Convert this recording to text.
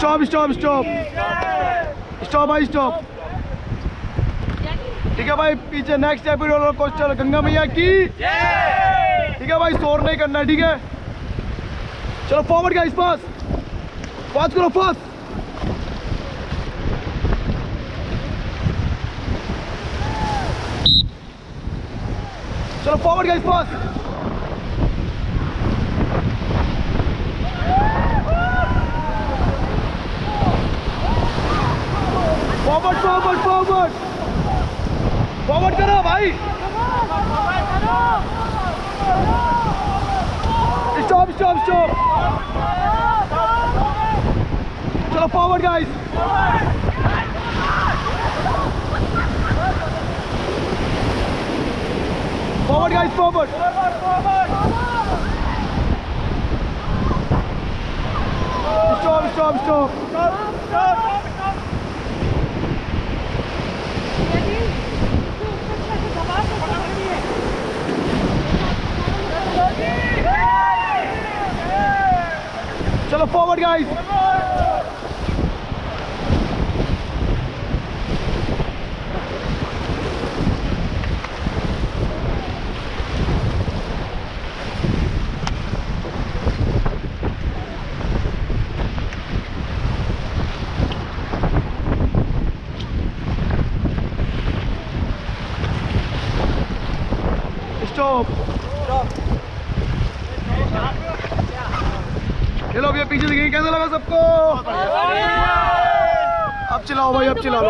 Stop stop stop stop भाई stop. ठीक है भाई, पीछे next happy roller coaster Ganga मैया की। ठीक है भाई, शोर नहीं करना है, ठीक है। चलो फॉरवर्ड गाइस, फास्ट फास्ट करो, फास्ट। चलो forward guys, fast. Forward forward forward forward करो भाई। Stop stop stop. चलो forward guys. Forward guys, forward. Stop stop stop. चलो फॉरवर्ड गाइस। स्टॉप। चलो भैया पीछे से कैसा लगा सबको? अब चलाओ भाई, अब चलाओ।